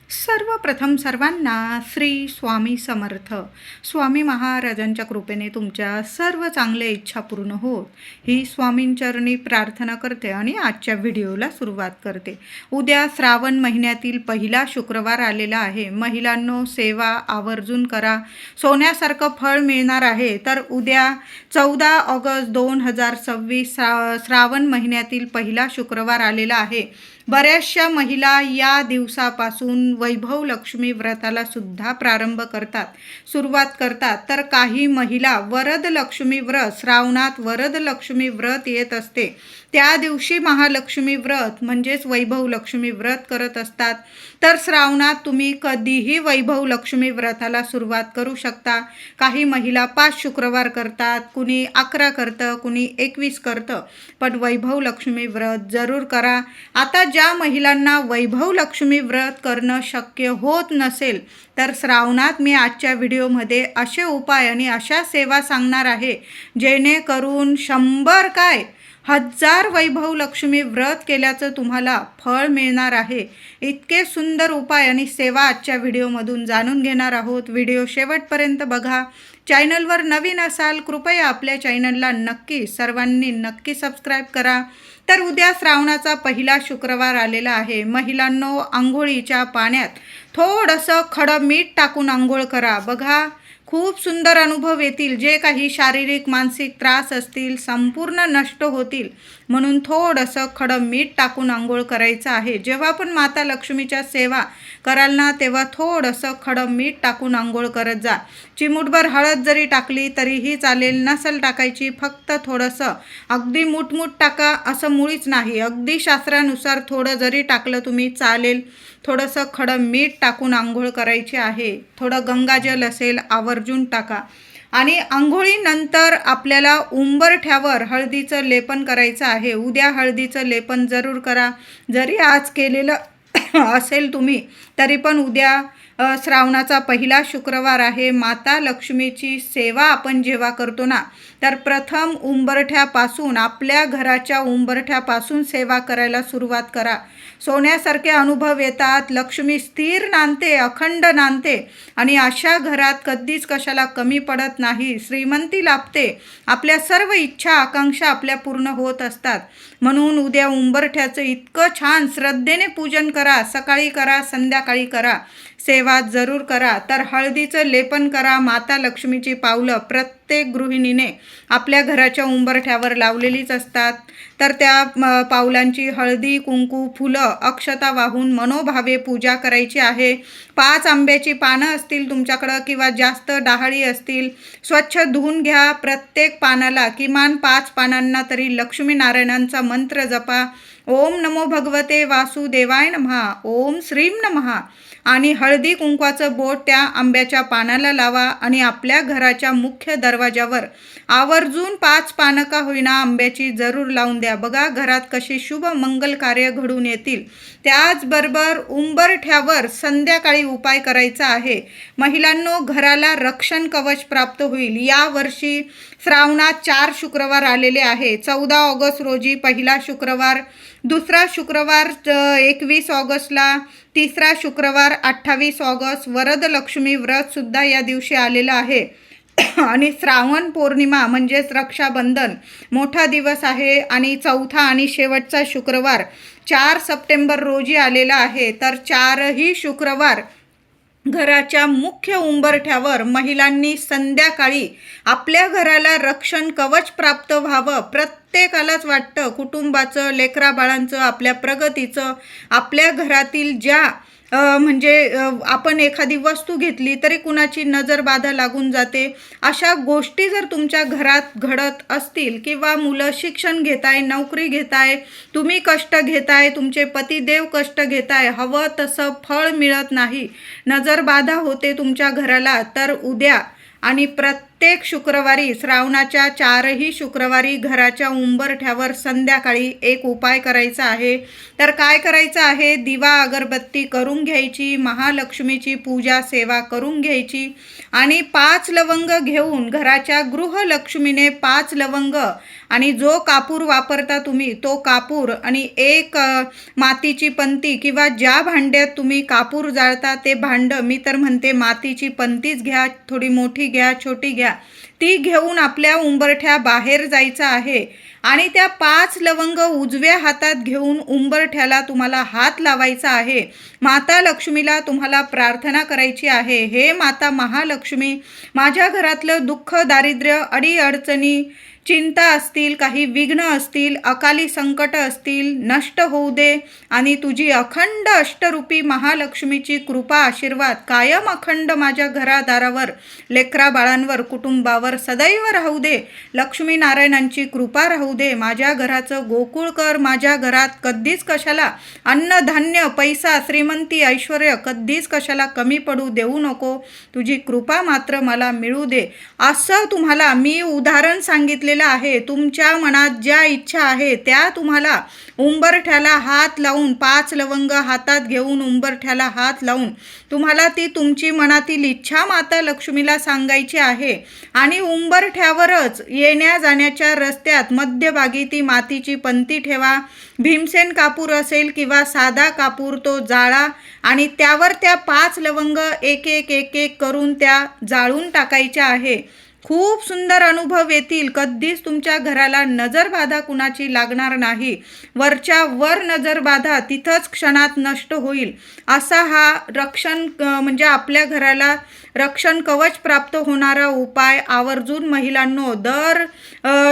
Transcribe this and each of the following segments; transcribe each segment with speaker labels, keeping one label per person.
Speaker 1: सर्वप्रथम सर्वांना श्री स्वामी समर्थ. स्वामी महाराजांच्या कृपेने तुमच्या सर्व चांगल्या इच्छा पूर्ण होत ही स्वामींचरणी प्रार्थना करते आणि आजच्या व्हिडिओला सुरुवात करते. उद्या श्रावण महिन्यातील पहिला शुक्रवार आलेला आहे. महिलांनो, सेवा आवर्जून करा, सोन्यासारखं फळ मिळणार आहे. तर उद्या 14 ऑगस्ट 2026 श्रावण महिन्यातील पहिला शुक्रवार आलेला आहे. बऱ्याचशा महिला या दिवसापासून वैभव लक्ष्मी व्रताला सुद्धा प्रारंभ करतात, सुरुवात करतात. तर काही महिला वरद लक्ष्मी व्रत, श्रावणात वरद लक्ष्मी व्रत येत असते, त्या दिवशी महालक्ष्मी व्रत म्हणजेच वैभव लक्ष्मी व्रत करत असतात. तर श्रावणात तुम्ही कधीही वैभव लक्ष्मी व्रताला सुरुवात करू शकता. काही महिला 5 शुक्रवार करतात, कुणी 11 करतं, कुणी 21 करतं, पण वैभव लक्ष्मी व्रत जरूर करा. आता ज्या महिलांना वैभव लक्ष्मी व्रत करणं शक्य होत नसेल, तर श्रावणात मी आजच्या व्हिडिओमध्ये असे उपाय आणि अशा सेवा सांगणार आहे, जेणेकरून 100 काय 1000 वैभव लक्ष्मी व्रत केल्याचं तुम्हाला फळ मिळणार आहे. इतके सुंदर उपाय आणि सेवा आजच्या व्हिडिओमधून जाणून घेणार आहोत. व्हिडिओ शेवटपर्यंत बघा. चॅनलवर नवीन असाल, कृपया आपल्या चॅनलला सर्वांनी नक्की सबस्क्राईब करा. तर उद्या श्रावणाचा पहिला शुक्रवार आलेला आहे. महिलांनो, आंघोळीच्या पाण्यात थोडंसं खडं मीठ टाकून आंघोळ करा. बघा, खूप सुंदर अनुभव येतील. जे काही शारीरिक मानसिक त्रास असतील संपूर्ण नष्ट होतील. म्हणून थोडंसं खडं मीठ टाकून आंघोळ करायचं आहे. जेव्हा पण माता लक्ष्मीच्या सेवा कराल ना, तेव्हा थोडंसं खडं मीठ टाकून आंघोळ करत जा. चिमूटभर हळद जरी टाकली तरीही चालेल, नसल टाकायची, फक्त थोडंसं. अगदी मुठमुठ टाका असं मुळीच नाही, अगदी शास्त्रानुसार थोडं जरी टाकलं तुम्ही चालेल. थोडंसं खडं मीठ टाकून आंघोळ करायची आहे. थोडं गंगाजल असेल आवर्जून टाका. आणि आंघोळीनंतर आपल्याला उंबरठ्यावर हळदीचं लेपन करायचं आहे. उद्या हळदीचं लेपन जरूर करा. जरी आज केलेलं असेल तुम्ही, तरी पण उद्या श्रावणाचा पहिला शुक्रवार आहे. माता लक्ष्मीची सेवा आपण जेव्हा करतो ना, तर प्रथम उंबरठ्यापासून, आपल्या घराच्या उंबरठ्यापासून सेवा करायला सुरुवात करा. सोन्यासारखे अनुभव येतात. लक्ष्मी स्थिर नांदते, अखंड नांदते आणि अशा घरात कधीच कशाला कमी पडत नाही. श्रीमंती लाभते. आपल्या सर्व इच्छा आकांक्षा आपल्या पूर्ण होत असतात. म्हणून उद्या उंबरठ्याचं इतकं छान श्रद्धेने पूजन करा. सकाळी करा, संध्याकाळी करा, सेवा जरूर करा. तर हळदीचं लेपन करा. माता लक्ष्मीची पावलं प्रत्येक गृहिणीने आपल्या घराच्या उंबरठ्यावर लावलेलीच असतात. तर त्या पावलांची हळदी, कुंकू, फुलं, अक्षता वाहून मनोभावे पूजा करायची आहे. 5 आंब्याची पानं असतील तुमच्याकडं किंवा जास्त डहाळी असतील, स्वच्छ धुवून घ्या. प्रत्येक पानाला किमान 5 पानांना तरी लक्ष्मीनारायणांचा मंत्र जपा. ओम नमो भगवते वासुदेवाय नमः, ओम श्रीम नमः. आणि हळदी कुंकवाचं बोट त्या आंब्याच्या पानाला लावा आणि आपल्या घराच्या मुख्य दरवाजावर आवर्जून 5 पानं का होईना आंब्याची जरूर लावून द्या. बघा घरात कशी शुभ मंगल कार्य घडून येतील. त्याचबरोबर उंबरठ्यावर संध्याकाळी उपाय करायचा आहे. महिलांनो, घराला रक्षण कवच प्राप्त होईल. यावर्षी श्रावणात 4 शुक्रवार आलेले आहे. 14 ऑगस्ट रोजी पहिला शुक्रवार, दुसरा शुक्रवार 21 ऑगस्टला, तिसरा शुक्रवार 28 ऑगस्ट. वरद लक्ष्मी व्रत सुद्धा या दिवशी आलेलं आहे. आणि श्रावण पौर्णिमा म्हणजेच रक्षाबंधन मोठा दिवस आहे. आणि चौथा आणि शेवटचा शुक्रवार 4 सप्टेंबर रोजी आलेला आहे. तर 4ही शुक्रवार घराच्या मुख्य उंबरठ्यावर महिलांनी संध्याकाळी आपल्या घराला रक्षण कवच प्राप्त व्हावं. प्रत्येकालाच वाटतं कुटुंबाचं, लेकराबाळांचं, आपल्या प्रगतीचं, आपल्या घरातील ज्या आपण एखादी वस्तू घेतली तरी कुणाची नजर बाधा लागून जाते. अशा गोष्टी जर तुमच्या घरात घडत असतील किंवा मुलं शिक्षण घेताय, नोकरी घेताय, तुम्ही कष्ट घेताय, तुमचे पतिदेव कष्ट घेताय, हवं तसं फळ मिळत नाही, नजर बाधा होते तुमच्या घराला, तर उद्या आणि प्रत्येक शुक्रवारी, श्रावणाच्या 4ही शुक्रवारी घराच्या उंबरठ्यावर संध्याकाळी एक उपाय करायचा आहे. तर काय करायचं आहे? दिवा अगरबत्ती करून घ्यायची, महालक्ष्मीची पूजा सेवा करून घ्यायची आणि 5 लवंग घेऊन घराच्या गृहलक्ष्मीने 5 लवंग आणि जो कापूर वापरता तुम्ही तो कापूर आणि एक मातीची पंती किंवा ज्या भांड्यात तुम्ही कापूर जाळता ते भांडं, मी तर म्हणते मातीची पंतीच घ्या, थोडी मोठी घ्या, छोटी घ्या, ती घेऊन आपल्या उंबरठ्या बाहेर जायचं आहे आणि त्या 5 लवंग उजव्या हातात घेऊन उंबरठ्याला तुम्हाला हात लावायचा आहे. माता लक्ष्मीला तुम्हाला प्रार्थना करायची आहे, हे माता महालक्ष्मी, माझ्या घरातलं दुःख, दारिद्र्य, अडीअडचणी, चिंता असतील, काही विघ्न असतील, अकाली संकट असतील, नष्ट होऊ दे आणि तुझी अखंड अष्टरूपी महालक्ष्मीची कृपा आशीर्वाद कायम अखंड माझ्या घरादारावर, लेकरा बाळांवर, कुटुंबावर सदैव राहू दे. लक्ष्मी नारायणांची कृपा राहू दे. माझ्या घराचं गोकुळ कर. माझ्या घरात कधीच कशाला अन्नधान्य, पैसा, श्रीमंती, ऐश्वर्य कधीच कशाला कमी पडू देऊ नको. तुझी कृपा मात्र मला मिळू दे. असं तुम्हाला मी उदाहरण सांगितले आहे. तुमच्या मनात ज्या इच्छा आहे त्या तुम्हाला उंबरठ्याला हात लावून 5 लवंग हातात घेऊन उंबरठ्याला हात लावून तुम्हाला ती तुमची मनातील इच्छा माता लक्ष्मीला सांगायची आहे. आणि उंबरठ्यावरच येण्या जाण्याच्या रस्त्यात मध्यभागी ती मातीची पंती ठेवा. भीमसेन कापूर असेल किंवा साधा कापूर तो जाळा आणि त्यावर त्या 5 लवंग एक एक एक एक करून त्या जाळून टाकायच्या आहे. खूप सुंदर अनुभव येतील. कधीच तुमच्या घराला नजरबाधा कुणाची लागणार नाही. वरच्या वर नजरबाधा तिथंच क्षणात नष्ट होईल. असा हा रक्षण म्हणजे आपल्या घराला रक्षण कवच प्राप्त होणारा उपाय आवर्जून महिलांनो दर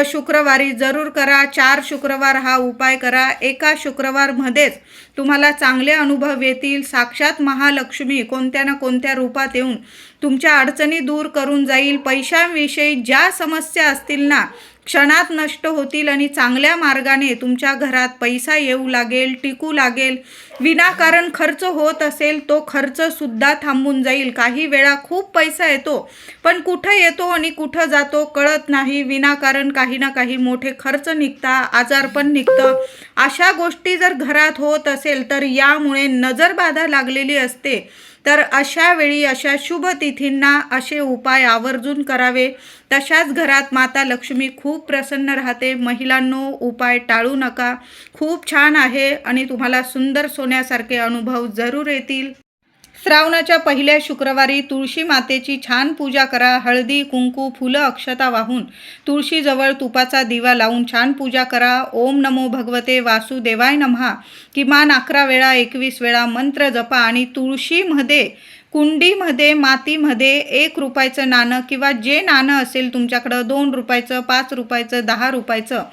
Speaker 1: शुक्रवारी जरूर करा. 4 शुक्रवार हा उपाय करा. एका शुक्रवारमध्येच तुम्हाला चांगले अनुभव येतील. साक्षात महालक्ष्मी कोणत्या ना कोणत्या रूपात येऊन तुमच्या अडचणी दूर करून जाईल. पैशांविषयी ज्या समस्या असतील ना क्षणात नष्ट होतील आणि चांगल्या मार्गाने तुमच्या घरात पैसा येऊ लागेल, टिकू लागेल. विनाकारण खर्च होत असेल तो खर्चसुद्धा थांबून जाईल. काही वेळा खूप पैसा येतो पण कुठं येतो आणि कुठं जातो कळत नाही. विनाकारण काही ना काही मोठे खर्च निघता, आजारपण निघतं. अशा गोष्टी जर घरात होत असेल तर यामुळे नजरबाधा लागलेली असते. तर अशा वेळी अशा शुभ तिथींना असे उपाय आवर्जून करावे. तशाच घरात माता लक्ष्मी खूप प्रसन्न राहते. महिलांनो उपाय टाळू नका. खूप छान आहे आणि तुम्हाला सुंदर सोन्यासारखे अनुभव जरूर येतील. श्रावणाच्या पहिल्या शुक्रवारी तुळशी मातेची छान पूजा करा. हळदी, कुंकू, फुलं, अक्षता वाहून तुळशीजवळ तुपाचा दिवा लावून छान पूजा करा. ओम नमो भगवते वासुदेवाय नमः किमान 11 वेळा 21 वेळा मंत्र जपा आणि तुळशीमध्ये कुंडीमध्ये मातीमध्ये 1 रुपयाचं नाणं किंवा जे नाणं असेल तुमच्याकडं 2 रुपयाचं, 5 रुपयाचं, 10 रुपयाचं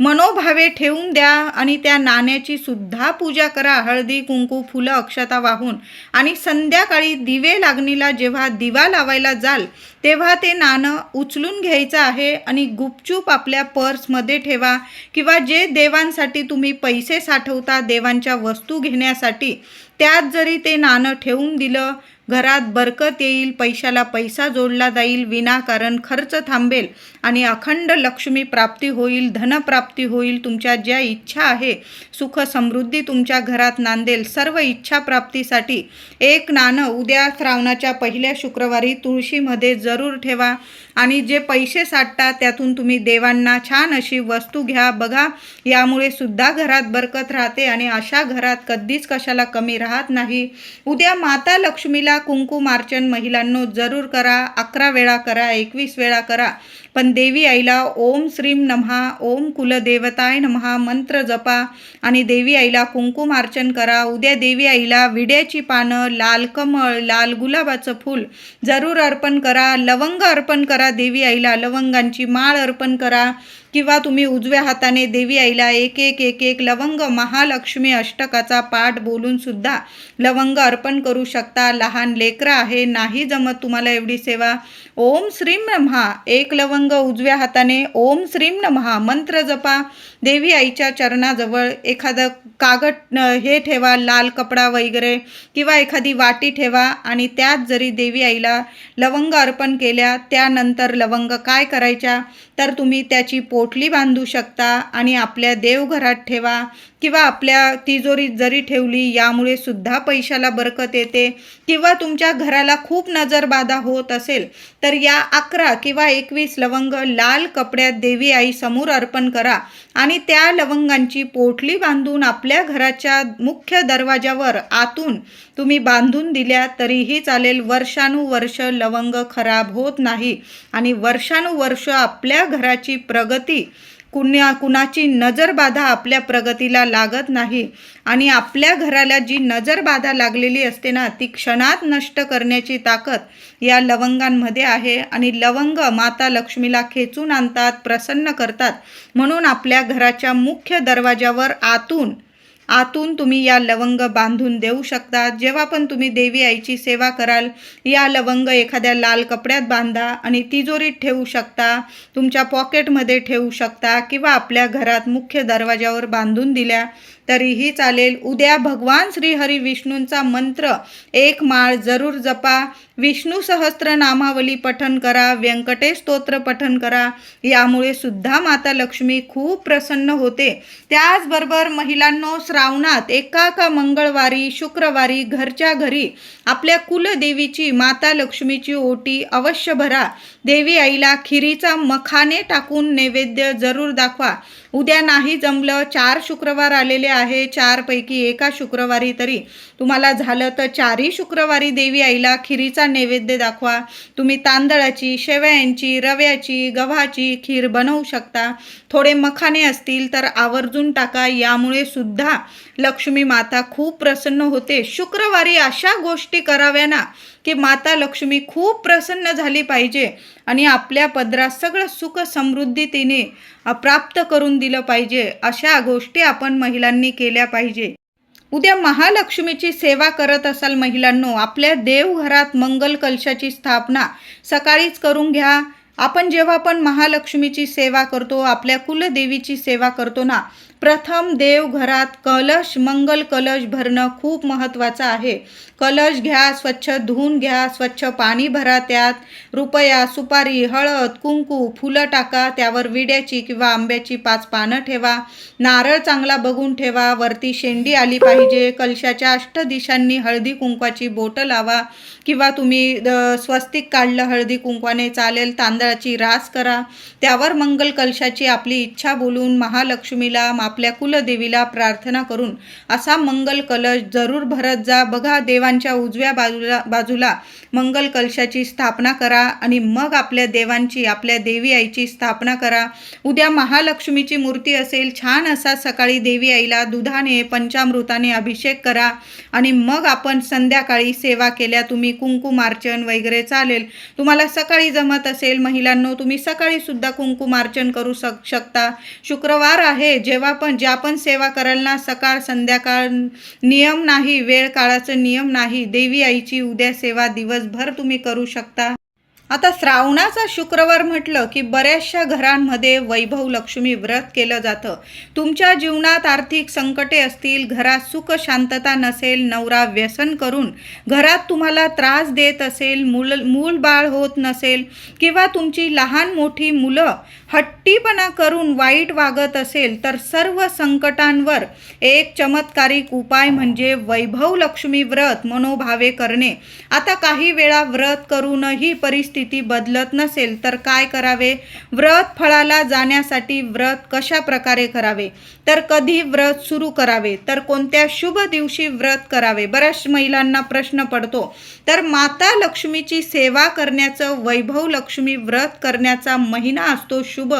Speaker 1: मनोभावे ठेवून द्या आणि त्या नाण्याची सुद्धा पूजा करा. हळदी, कुंकू, फुलं, अक्षता वाहून आणि संध्याकाळी दिवे लागणीला जेव्हा दिवा लावायला जाल तेव्हा ते नाणं उचलून घ्यायचं आहे आणि गुपचूप आपल्या पर्समध्ये ठेवा किंवा जे देवांसाठी तुम्ही पैसे साठवता देवांच्या वस्तू घेण्यासाठी त्यात जरी ते नाणं ठेवून दिलं घरात बरकत येईल. पैशाला पैसा जोडला जाईल. विनाकारण खर्च थांबेल आणि अखंड लक्ष्मी प्राप्ती होईल. धनप्राप्ती होईल. तुमच्या ज्या इच्छा आहे सुख समृद्धी तुमच्या घरात नांदेल. सर्व इच्छा प्राप्तीसाठी 1 नाणं उद्या श्रावणाच्या पहिल्या शुक्रवारी तुळशीमध्ये जरूर ठेवा आणि जे पैसे साठतात त्यातून तुम्ही देवांना छान अशी वस्तू घ्या. बघा यामुळे सुद्धा घरात बरकत राहते आणि अशा घरात कधीच कशाला कमी राहत नाही. उद्या माता लक्ष्मीला कुंकुमार्चन महिलांनो जरूर करा. 11 वेळा करा, 21 वेळा करा. पण देवी आईला ओम श्रीम नमः, ओम कुलदेवताय नमः मंत्र जपा आणि देवी आईला कुंकुमार्चन करा. उद्या देवी आईला विड्याची पानं, लाल कमळ, लाल गुलाबाचं फूल जरूर अर्पण करा. लवंग अर्पण करा देवी आईला. लवंगांची माळ अर्पण करा किंवा तुम्ही उजव्या हाताने देवी आईला एक एक लवंग महालक्ष्मी अष्टकाचा पाठ बोलून सुद्धा लवंग अर्पण करू शकता. लहान लेकरं आहे नाही जमत तुम्हाला एवढी सेवा. ओम श्रीम नमः 1 लवंग उजव्या हाताने ओम श्रीम नमः मंत्र जपा. देवी आईच्या चरणाजवळ एखादं कागद हे ठेवा, लाल कपडा वगैरे किंवा एखादी वाटी ठेवा आणि त्यात जरी देवी आईला लवंग अर्पण केल्या त्यानंतर लवंग काय करायच्या तर तुम्ही त्याची पोटली बांधू शकता आणि आपल्या देवघरात ठेवा. किंवा आपल्या तिजोरीत जरी ठेवली यामुळे सुद्धा पैशाला बरकत येते. किंवा तुमच्या घराला खूप नजरबाधा होत असेल तर या 11 किंवा 21 लवंग लाल कपड्यात देवी आई समोर अर्पण करा आणि त्या लवंगांची पोटली बांधून आपल्या घराच्या मुख्य दरवाजावर आतून तुम्ही बांधून दिल्या तरीही चालेल. वर्षानुवर्ष लवंग खराब होत नाही आणि वर्षानुवर्ष आपल्या घराची प्रगती, कुणाची नजरबाधा आपल्या प्रगतीला लागत नाही आणि आपल्या घराला जी नजरबाधा लागलेली असते ना ती क्षणात नष्ट करण्याची ताकद या लवंगांमध्ये आहे. आणि लवंग माता लक्ष्मीला खेचून आणतात, प्रसन्न करतात. म्हणून आपल्या घराच्या मुख्य दरवाजावर आतून तुम्ही या लवंग बांधून देऊ शकता. जेव्हा पण तुम्ही देवी आईची सेवा कराल या लवंग एखाद्या लाल कपड्यात बांधा आणि तिजोरीत ठेवू शकता, तुमच्या पॉकेटमध्ये ठेवू शकता किंवा आपल्या घरात मुख्य दरवाजावर बांधून दिल्या तरीही चालेल. उद्या भगवान श्रीहरी विष्णूंचा मंत्र 1 माळ जरूर जपा. विष्णू सहस्त्रनामावली पठण करा, व्यंकटेश स्तोत्र पठण करा. यामुळे सुद्धा माता लक्ष्मी खूप प्रसन्न होते. त्याचबरोबर महिलांनो, श्रावणात एका मंगळवारी, शुक्रवारी घरच्या घरी आपल्या कुलदेवीची माता लक्ष्मीची ओटी अवश्य भरा. देवी आईला खिरीचा मखाने टाकून नैवेद्य जरूर दाखवा. उद्या नाही जमलं, 4 शुक्रवार आलेले आहे, 4 पैकी एका शुक्रवारी तरी तुम्हाला झालं तर 4ही शुक्रवारी देवी आईला खिरीचा नैवेद्य दाखवा. तुम्ही तांदळाची, शेवयांची, रव्याची, गव्हाची खीर बनवू शकता. थोडे मखाने असतील तर आवर्जून टाका. यामुळे सुद्धा लक्ष्मी माता खूप प्रसन्न होते. शुक्रवारी अशा गोष्टी कराव्या ना की माता लक्ष्मी खूप प्रसन्न झाली पाहिजे आणि आपल्या पदरात सगळं सुख समृद्धी तिने प्राप्त करून दिलं पाहिजे. अशा गोष्टी आपण महिलांनी केल्या पाहिजे. उद्या महालक्ष्मीची सेवा करत असाल महिलांनो, आपल्या देवघरात मंगल कलशाची स्थापना सकाळीच करून घ्या. आपण जेव्हा पण महालक्ष्मीची सेवा करतो, आपल्या कुलदेवीची सेवा करतो ना, प्रथम देवघरात मंगल कलश भरणं खूप महत्त्वाचं आहे. कलश घ्या, स्वच्छ धुवून घ्या, स्वच्छ पाणी भरा, त्यात रुपया, सुपारी, हळद, कुंकू, फुलं टाका, त्यावर विड्याची किंवा आंब्याची 5 पानं ठेवा. नारळ चांगला बघून ठेवा, वरती शेंडी आली पाहिजे. कलशाच्या 8 दिशांनी हळदी कुंकवाची बोटं लावा किंवा तुम्ही स्वस्तिक काढलं हळदी कुंकवाने चालेल. तांदळाची रास करा, त्यावर मंगल कलशाची आपली इच्छा बोलून महालक्ष्मीला, आपल्या कुलदेवीला प्रार्थना करून असा मंगल कलश जरूर भरत जा. बघा, देवांच्या उजव्या बाजूला मंगल कलशाची स्थापना करा आणि मग आपल्या देवांची, आपल्या देवी आईची स्थापना करा. उद्या महालक्ष्मीची मूर्ती असेल, छान असा सकाळी देवी आईला दुधाने, पंचामृताने अभिषेक करा आणि मग आपण संध्याकाळी सेवा केल्या. तुम्ही कुंकुमार्चन वगैरे चालेल, तुम्हाला सकाळी जमत असेल महिलांनो, तुम्ही सकाळी सुद्धा कुंकुमार्चन करू शकता. शुक्रवार आहे, ज्या पण सेवा कराल ना, सकाळ संध्याकाळ नियम नाही, वेळ काळाचं नियम नाही. देवी आईची उद्या सेवा दिवसभर तुम्ही करू शकता. आता श्रावणाचा शुक्रवार म्हटलं की बऱ्याचशा घरांमध्ये वैभव लक्ष्मी व्रत केलं जातं. तुमच्या जीवनात आर्थिक संकटे असतील, घरात सुख शांतता नसेल, नवरा व्यसन करून घरात तुम्हाला त्रास देत असेल, मूल बाळ होत नसेल किंवा तुमची लहान मोठी मुलं हट्टीपणा करून वाईट वागत असेल, तर सर्व संकटांवर एक चमत्कारिक उपाय म्हणजे वैभव लक्ष्मी व्रत मनोभावे करणे. आता काही वेळा व्रत करूनही परिस्थिती बदलत नसेल तर काय करावे? व्रत फळाला जाण्यासाठी व्रत कशा प्रकारे करावे, तर कधी व्रत सुरू करावे, तर कोणत्या शुभ दिवशी व्रत करावे, बऱ्याच महिलांना प्रश्न पडतो. तर माता लक्ष्मीची सेवा करण्याचं, वैभव लक्ष्मी व्रत करण्याचा महिना असतो शुभ,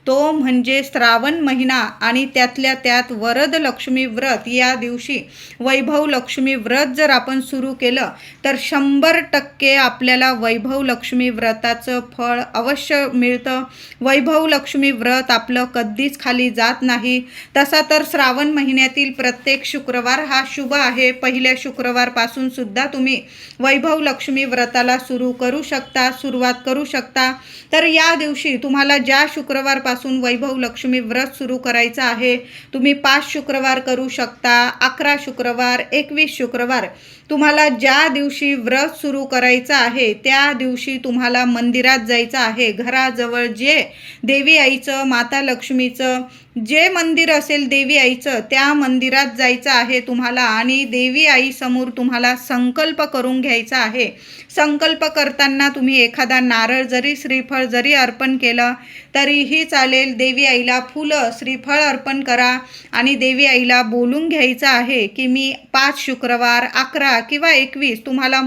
Speaker 1: तो म्हणजे श्रावण महिना आणि त्यातल्या त्यात वरद लक्ष्मी व्रत. या दिवशी वैभव लक्ष्मी व्रत जर आपण सुरू केलं तर 100% आपल्याला वैभव लक्ष्मी व्रताचं फळ अवश्य मिळतं. वैभव लक्ष्मी व्रत आपलं कधीच खाली जात नाही. तसा तर श्रावण महिन्यातील प्रत्येक शुक्रवार हा शुभ आहे. पहिल्या शुक्रवारपासून सुद्धा तुम्ही वैभव लक्ष्मी व्रताला सुरुवात करू शकता. तर या दिवशी तुम्हाला ज्या शुक्रवारपासून वैभव लक्ष्मी व्रत सुरू करायचं आहे, तुम्ही 5 शुक्रवार करू शकता, 11 शुक्रवार, 21 शुक्रवार तुम्हाला ज्या दिवशी व्रत सुरू करायचं आहे त्या दिवशी तुम्हाला मंदिरात जायचं आहे. घराजवळ जे देवी आईचं, माता लक्ष्मीचं जे मंदिर असेल देवी आईचं, त्या मंदिरात जायचं आहे तुम्हाला आणि देवी आईसमोर तुम्हाला संकल्प करून घ्यायचा आहे. संकल्प करताना तुम्ही एखादा नारळ जरी, श्रीफळ जरी अर्पण केलं तरीही चालेल. देवी आईला फुलं, श्रीफळ अर्पण करा आणि देवी आईला बोलून घ्यायचं आहे की मी 5 शुक्रवार, 11 किंवा 21 तुम्हाला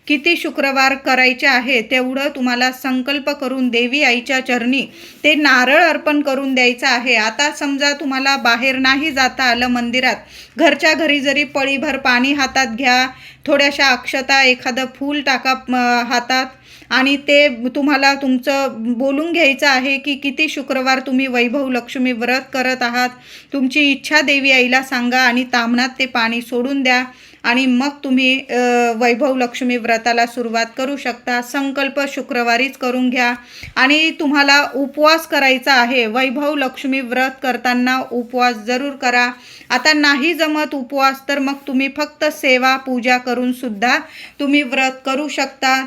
Speaker 1: किती शुक्रवार करायचे आहे तेवढं तुम्हाला संकल्प करून देवी आईच्या चरणी ते नारळ अर्पण करून द्यायचं आहे. आता समजा तुम्हाला बाहेर नाही जाता आलं मंदिरात, घरच्या घरी जरी पळीभर पाणी हातात घ्या, थोड्याशा अक्षता, एखादं फूल टाका हातात आणि ते तुम्हाला तुमचं बोलून घ्यायचं आहे की किती शुक्रवार तुम्ही वैभव लक्ष्मी व्रत करत आहात. तुमची इच्छा देवी आईला सांगा आणि ताम्हणात ते पाणी सोडून द्या आणि मग तुम्ही वैभव लक्ष्मी व्रताला सुरुवात करू शकता. संकल्प शुक्रवारीच करून घ्या आणि तुम्हाला उपवास करायचा आहे. वैभव लक्ष्मी व्रत करताना उपवास जरूर करा. आता नाही जमत उपवास तर मग तुम्ही फक्त सेवा पूजा करून सुद्धा तुम्ही व्रत करू शकता.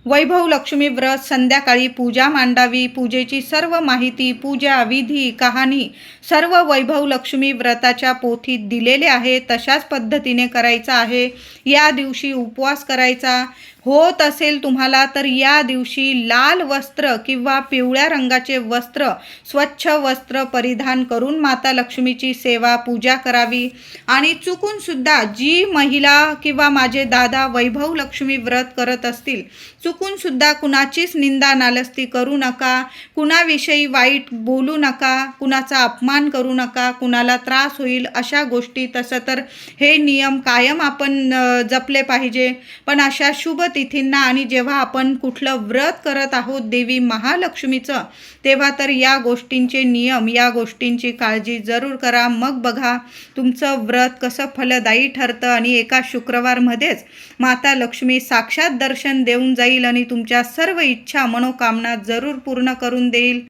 Speaker 1: वैभव लक्ष्मी व्रत संध्याकाळी पूजा मांडावी. पूजेची सर्व माहिती, पूजा विधी, कहाणी सर्व वैभव लक्ष्मी व्रताच्या पोथीत दिलेले आहे. तशाच पद्धतीने करायचं आहे. या दिवशी उपवास करायचा होत असेल तुम्हाला तर या दिवशी लाल वस्त्र किंवा पिवळ्या रंगाचे वस्त्र, स्वच्छ वस्त्र परिधान करून माता लक्ष्मीची सेवा पूजा करावी. आणि चुकून सुद्धा जी महिला किंवा माझे दादा वैभव लक्ष्मी व्रत करत असतील, चुकून सुद्धा कुणाचीच निंदा नालस्ती करू नका, कुणाविषयी वाईट बोलू नका, कुणाचा अपमान करू नका, कुणाला त्रास होईल अशा गोष्टी. तसं तर हे नियम कायम आपण जपले पाहिजे. पण अशा शुभ तिथींना आणि जेव्हा आपण कुठलं व्रत करत आहोत देवी महालक्ष्मीचं, तेव्हा तर या गोष्टींचे नियम, या गोष्टींची काळजी जरूर करा. मग बघा तुमचं व्रत कसं फलदायी ठरतं आणि एका शुक्रवारमध्येच माता लक्ष्मी साक्षात दर्शन देऊन जाईल आणि तुमच्या सर्व इच्छा, मनोकामना जरूर पूर्ण करून देईल.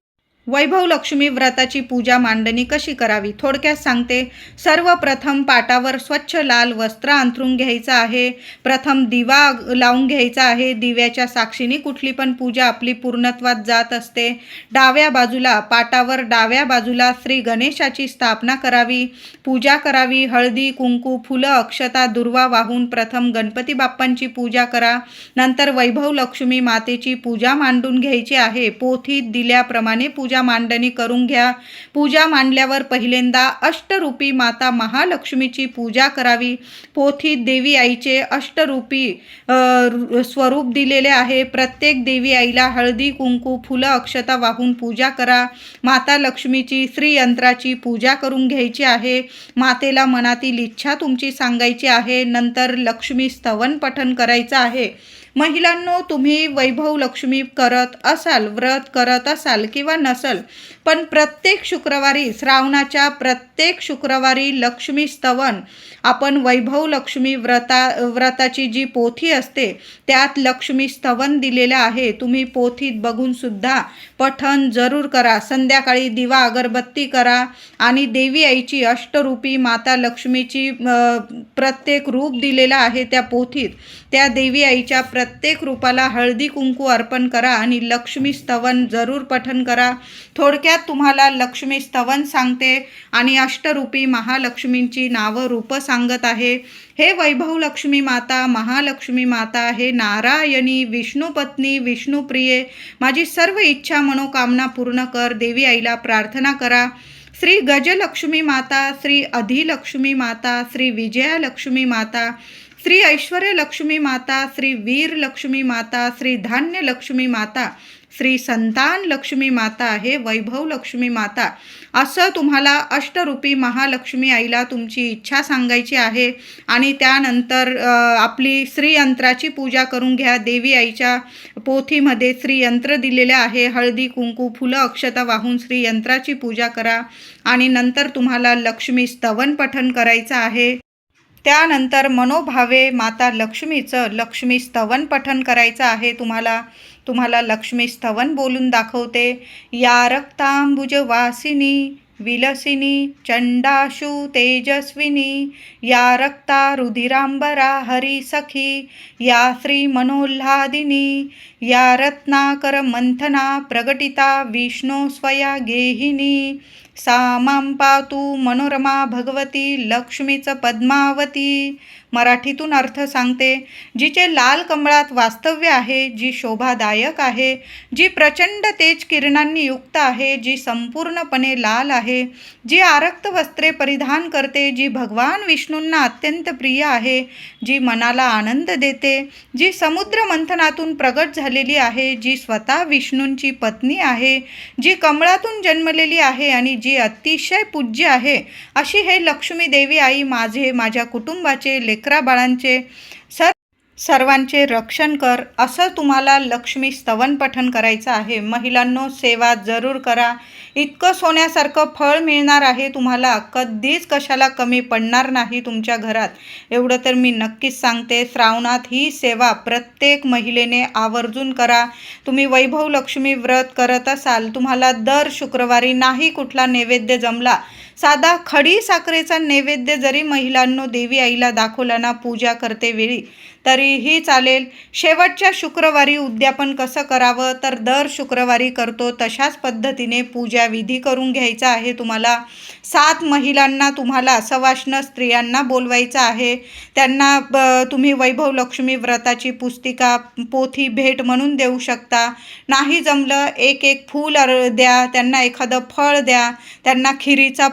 Speaker 1: वैभव लक्ष्मी व्रताची पूजा मांडणी कशी करावी थोडक्यात सांगते. सर्वप्रथम पाटावर स्वच्छ लाल वस्त्र अंथरून घ्यायचं आहे. प्रथम दिवा लावून घ्यायचा आहे. दिव्याच्या साक्षीने कुठली पण पूजा आपली पूर्णत्वात जात असते. डाव्या बाजूला, पाटावर डाव्या बाजूला श्री गणेशाची स्थापना करावी, पूजा करावी. हळदी, कुंकू, फुलं, अक्षता, दुर्वा वाहून प्रथम गणपती बाप्पांची पूजा करा. नंतर वैभव लक्ष्मी मातेची पूजा मांडून घ्यायची आहे. पोथीत दिल्याप्रमाणे पूजा मांडणी करून घ्या. पूजा मांडल्यावर पहिल्यांदा अष्टरूपी माता महालक्ष्मीची पूजा करावी. पोथीत देवी आईचे अष्टरूपी स्वरूप दिलेले आहे. प्रत्येक देवी आईला हळदी, कुंकू, फुलं, अक्षता वाहून पूजा करा. माता लक्ष्मीची श्रीयंत्राची पूजा करून घ्यायची आहे. मातेला मनातील इच्छा तुमची सांगायची आहे. नंतर लक्ष्मी स्तवन पठण करायचं आहे. महिलांनो, तुम्ही वैभव लक्ष्मी करत असाल, व्रत करत असाल किंवा नसल, पण प्रत्येक शुक्रवारी, श्रावणाच्या प्रत्येक शुक्रवारी लक्ष्मी स्तवन आपण वैभव लक्ष्मी व्रताची जी पोथी असते त्यात लक्ष्मी स्तवन दिलेलं आहे. तुम्ही पोथीत बघून सुद्धा पठण जरूर करा. संध्याकाळी दिवा अगरबत्ती करा आणि देवी आईची अष्टरूपी माता लक्ष्मीची प्रत्येक रूप दिलेलं आहे त्या पोथीत. त्या देवी आईच्या प्रत्येक रूपाला हळदी कुंकू अर्पण करा आणि लक्ष्मी स्तवन जरूर पठण करा. थोडक्यात तुम्हाला लक्ष्मी स्तवन सांगते आणि अष्टरूपी महालक्ष्मींची नावं रूपं सांगत आहे. हे वैभव लक्ष्मी माता, महालक्ष्मी माता, हे नारायणी, विष्णुपत्नी, विष्णुप्रिये, माझी सर्व इच्छा मनोकामना पूर्ण कर. देवी आईला प्रार्थना करा. श्री गजलक्ष्मी माता, श्री अधिलक्ष्मी माता, श्री विजयालक्ष्मी माता, श्री ऐश्वर्य लक्ष्मी माता, श्री वीर लक्ष्मी माता, श्री धान्य लक्ष्मी माता, श्री संतान लक्ष्मी माता, हे वैभव लक्ष्मी माता, असं तुम्हाला अष्टरूपी महालक्ष्मी आईला तुमची इच्छा सांगायची आहे. आणि त्यानंतर आपली श्रीयंत्राची पूजा करून घ्या. देवी आईच्या पोथीमध्ये श्रीयंत्र दिलेले आहे. हळदी कुंकू फुलं अक्षता वाहून श्रीयंत्राची पूजा करा आणि नंतर तुम्हाला लक्ष्मी स्तवन पठण करायचं आहे. त्यानंतर मनोभावे माता लक्ष्मीचं लक्ष्मी स्तवन पठण करायचं आहे. तुम्हाला लक्ष्मी स्तवन बोलून दाखवते. या रक्तांबुज वासिनी विलसिनी चंडाशु तेजस्विनी या रक्ता रुधिरांबरा हरिसखी या श्रीमनोल्हादिनी या रत्नाकर मंथना प्रगटिता विष्णू स्वया गेहिनी सा मां पातु मनोरमा भगवती लक्ष्मीच पद्मावती। मराठीतून अर्थ सांगते, जिचे लाल कमळात वास्तव्य आहे, जी शोभादायक आहे, जी प्रचंड तेज किरणांनी युक्त आहे, जी संपूर्णपणे लाल आहे, जी आरक्त वस्त्रे परिधान करते, जी भगवान विष्णूंना अत्यंत प्रिय आहे, जी मनाला आनंद देते, जी समुद्र मंथनातून प्रगट झालेली आहे, जी स्वतः विष्णूंची पत्नी आहे, जी कमळातून जन्मलेली आहे आणि जी अतिशय पूज्य आहे, अशी हे लक्ष्मी देवी आई माझ्या कुटुंबाचे लेकरा बाळांचे सर्वांचे रक्षण कर, असं तुम्हाला लक्ष्मी स्तवन पठण करायचं आहे। महिलांनो, सेवा जरूर करा, इतकं सोन्यासारखं फळ मिळणार आहे तुम्हाला, कधीच कशाला कमी पडणार नाही तुमच्या घरात, एवढं तर मी नक्कीच सांगते। श्रावणात ही सेवा प्रत्येक महिलेने आवर्जून करा। तुम्ही वैभव लक्ष्मी व्रत करत असाल, तुम्हाला दर शुक्रवारी नाही कुठला नैवेद्य जमला, साधा खडी साखरेचा नैवेद्य जरी महिलांनो देवी आईला दाखवला ना पूजा करते वेळी, तरीही चालेल। शेवटच्या शुक्रवारी उद्यापन कसं करावं, तर दर शुक्रवारी करतो तशाच पद्धतीने पूजा विधी करून घ्यायचा आहे तुम्हाला। 7 महिलांना तुम्हाला सवाष्ण स्त्रियांना बोलवायचं आहे, त्यांना तुम्ही वैभव लक्ष्मी व्रताची पुस्तिका पोथी भेट म्हणून देऊ शकता। नाही जमलं, एक फूल द्या, त्यांना एखादं फळ द्या, त्यांना खिरीचा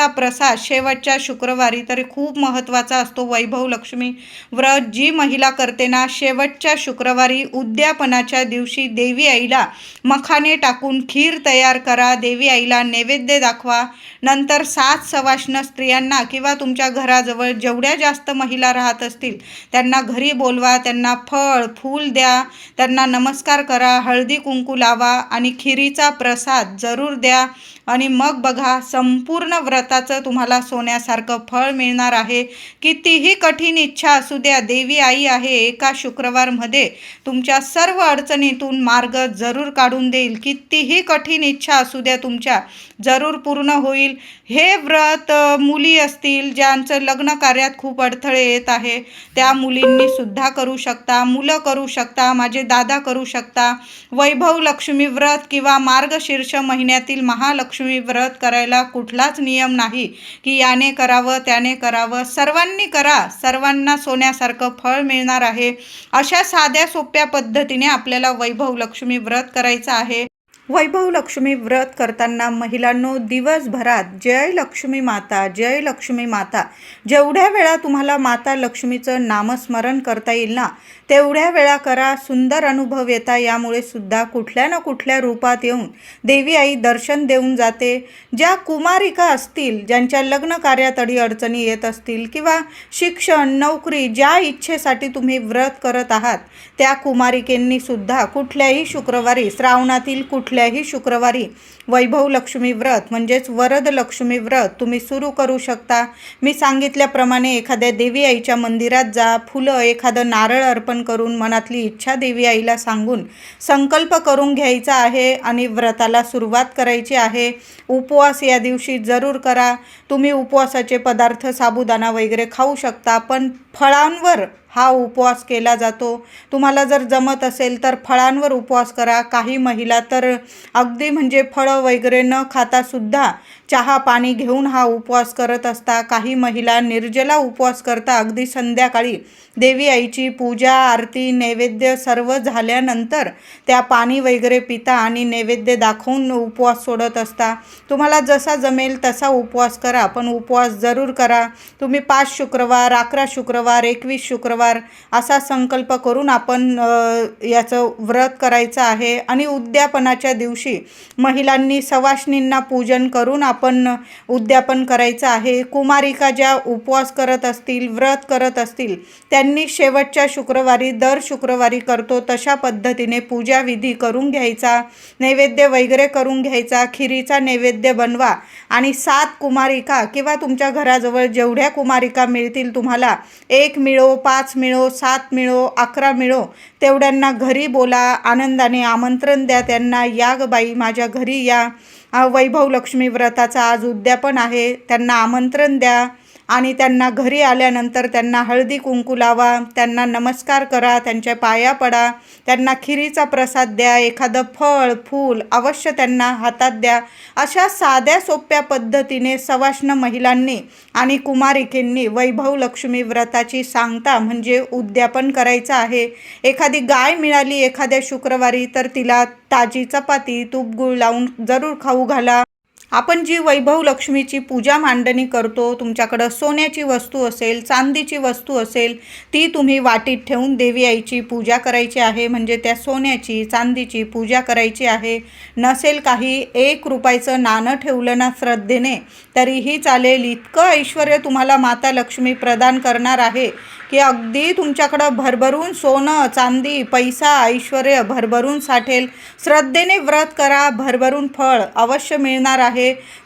Speaker 1: प्रसाद शेवटच्या शुक्रवारी तरी खूप महत्त्वाचा असतो वैभव लक्ष्मी व्रत जी महिला करते ना, शेवटच्या शुक्रवारी उद्यापनाच्या दिवशी देवी आईला मखाने टाकून खीर तयार करा, देवी आईला नैवेद्य दाखवा। नंतर 7 सवाष्ण स्त्रियांना किंवा तुमच्या घराजवळ जेवढ्या जास्त महिला राहत असतील त्यांना घरी बोलवा, त्यांना फळ फूल द्या, त्यांना नमस्कार करा, हळदी कुंकू लावा आणि खिरीचा प्रसाद जरूर द्या आणि मग बघा संपूर्ण व्रताचं तुम्हाला सोन्यासारखं फळ मिळणार आहे। कितीही कठीण इच्छा असू द्या, देवी आई आहे, एका शुक्रवारमध्ये तुमच्या सर्व अडचणीतून मार्ग जरूर काढून देईल। कितीही कठीण इच्छा असू द्या तुमच्या, जरूर पूर्ण होईल। हे व्रत मुली असतील ज्यांचं लग्न कार्यात खूप अडथळे येत आहे, त्या मुलींनी सुद्धा करू शकता, मुलं करू शकता, माझे दादा करू शकता। वैभव लक्ष्मी व्रत किंवा मार्गशीर्ष महिन्यातील महालक्ष्मी व्रत करायला कुठलाच नियम नाही की याने करावं त्याने करावं, सर्वांनी करा, सर्वांना सोन्यासारखं फळ मिळणार आहे। अशा साध्या सोप्या पद्धतीने आपल्याला वैभव लक्ष्मी व्रत करायचं आहे। वैभव लक्ष्मी व्रत करताना महिलांनो, दिवसभरात जय लक्ष्मी माता, जय लक्ष्मी माता, जेवढ्या वेळा तुम्हाला माता लक्ष्मीचं नामस्मरण करता येईल ना तेवढ्या वेळा करा। सुंदर अनुभव येता, यामुळे सुद्धा कुठल्या ना कुठल्या रूपात येऊन देवी आई दर्शन देऊन जाते। ज्या कुमारिका असतील, ज्यांच्या लग्न कार्यात अडचणी येत असतील किंवा शिक्षण नोकरी ज्या इच्छेसाठी तुम्ही व्रत करत आहात, त्या कुमारिकेंनी सुद्धा कुठल्याही शुक्रवारी, श्रावणातील कुठल्याही शुक्रवारी वैभव लक्ष्मी व्रत म्हणजेच वरद लक्ष्मी व्रत तुम्ही सुरू करू शकता। मी सांगितल्याप्रमाणे एखाद्या देवी आईच्या मंदिरात जा, फुलं एखादं नारळ अर्पण करून मनातली इच्छा देवी आईला सांगून संकल्प करून घ्यायचा आहे आणि व्रताला सुरुवात करायची आहे। उपवास या दिवशी जरूर करा। तुम्ही उपवासाचे पदार्थ साबुदाणा वगैरे खाऊ शकता, पण फळांवर हा उपवास केला जातो। तुम्हाला जर जमत असेल तर फळांवर उपवास करा। काही महिला तर अगदी म्हणजे फळं वगैरे न खाता सुद्धा चहा पाणी घेऊन हा उपवास करत असता। काही महिला निर्जला उपवास करता, अगदी संध्याकाळी देवी आईची पूजा आरती नैवेद्य सर्व झाल्यानंतर त्या पाणी वगैरे पिता आणि नैवेद्य दाखवून उपवास सोडत असता। तुम्हाला जसा जमेल तसा उपवास करा, पण उपवास जरूर करा। तुम्ही 5 शुक्रवार 11 शुक्रवार 21 शुक्रवार असा संकल्प करून आपण याचं व्रत करायचं आहे। आणि उद्यापनाच्या दिवशी महिलांनी सवाष्णींना पूजन करून आपण उद्यापन करायचं आहे। कुमारिका ज्या उपवास करत असतील, व्रत करत असतील, त्यांनी शेवटच्या शुक्रवारी, दर शुक्रवारी करतो तशा पद्धतीने पूजा विधी करून घ्यायचा, नैवेद्य वगैरे करून घ्यायचा, खिरीचा नैवेद्य बनवा आणि 7 कुमारिका किंवा तुमच्या घराजवळ जेवढ्या कुमारिका मिळतील तुम्हाला, 1 मिळो 5 मिळो 7 मिळो 11 मिळो, तेवढ्यांना घरी बोला, आनंदाने आमंत्रण द्या त्यांना, या ग बाई माझ्या घरी या, वैभव लक्ष्मी व्रताचा आज उद्यापन आहे, त्यांना आमंत्रण द्या आणि त्यांना घरी आल्यानंतर त्यांना हळदी कुंकू लावा, त्यांना नमस्कार करा, त्यांच्या पाया पडा, त्यांना खिरीचा प्रसाद द्या, एखादं फळ फूल अवश्य त्यांना हातात द्या. अशा साध्या सोप्या पद्धतीने सवाष्ण महिलांनी आणि कुमारिकेंनी वैभव लक्ष्मी व्रताची सांगता म्हणजे उद्यापन करायचं आहे. एखादी गाय मिळाली एखाद्या शुक्रवारी तर तिला ताजी चपाती तूप गूळ लावून जरूर खाऊ घाला. आपण जी वैभव लक्ष्मीची पूजा मांडणी करतो, तुमच्याकडं सोन्याची वस्तू असेल, चांदीची वस्तू असेल, ती तुम्ही वाटीत ठेवून देवी आईची पूजा करायची आहे. म्हणजे त्या सोन्याची चांदीची पूजा करायची आहे. नसेल काही 1 रुपयाचं नाणं ठेवलं ना श्रद्धेने तरीही चालेल. इतकं ऐश्वर्य तुम्हाला माता लक्ष्मी प्रदान करणार आहे की अगदी तुमच्याकडं भरभरून सोनं चांदी पैसा ऐश्वर्य भरभरून साठेल. श्रद्धेने व्रत करा, भरभरून फळ अवश्य मिळणार आहे.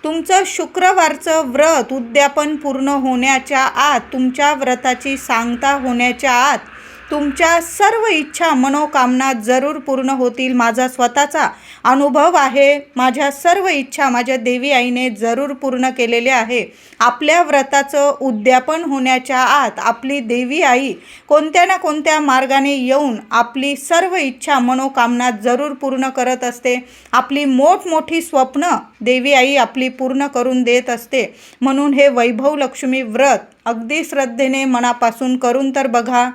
Speaker 1: तुमचं शुक्रवारचं व्रत उद्यापन पूर्ण होण्याच्या आत, तुमच्या व्रताची सांगता होण्याच्या आत तुमच्या सर्व इच्छा मनोकामना जरूर पूर्ण होतील. माझा स्वतःचा अनुभव आहे. माझ्या सर्व इच्छा माझ्या देवी आईने जरूर पूर्ण केलेल्या आहे. आपल्या व्रताचं उद्यापन होण्याच्या आत आपली देवी आई कोणत्या ना कोणत्या मार्गाने येऊन आपली सर्व इच्छा मनोकामना जरूर पूर्ण करत असते. आपली मोठमोठी स्वप्न देवी आई आपली पूर्ण करून देत असते. म्हणून हे वैभव लक्ष्मी व्रत अगदी श्रद्धेने मनापासून करून तर बघा.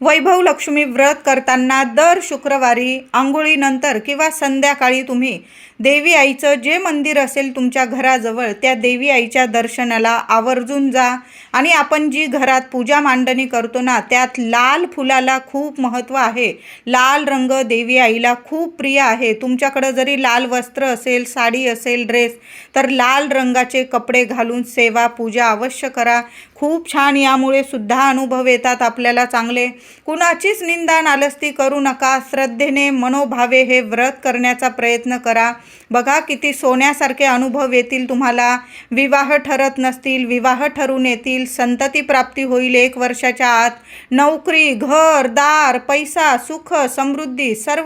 Speaker 1: वैभव लक्ष्मी व्रत करताना दर शुक्रवारी आंघोळीनंतर किंवा संध्याकाळी तुम्ही देवी आईचं जे मंदिर असेल तुमच्या घराजवळ त्या देवी आईच्या दर्शनाला आवर्जून जा. आणि आपण जी घरात पूजा मांडणी करतो ना त्यात लाल फुलाला खूप महत्त्व आहे. लाल रंग देवी आईला खूप प्रिय आहे. तुमच्याकडं जरी लाल वस्त्र असेल, साडी असेल, ड्रेस तर लाल रंगाचे कपडे घालून सेवा पूजा अवश्य करा. खूप छान यामुळे सुद्धा अनुभव येतात आपल्याला चांगले. कुणाचीच निंदा नालस्ती करू नका. श्रद्धेने मनोभावे हे व्रत करण्याचा प्रयत्न करा. बघा किती सोन्यासारखे अनुभव येतील तुम्हाला. विवाह ठरत नसतील विवाह ठरून येतील. संतती प्राप्ती होईल 1 वर्षाच्या आत. नोकरी घर दार पैसा सुख समृद्धी सर्व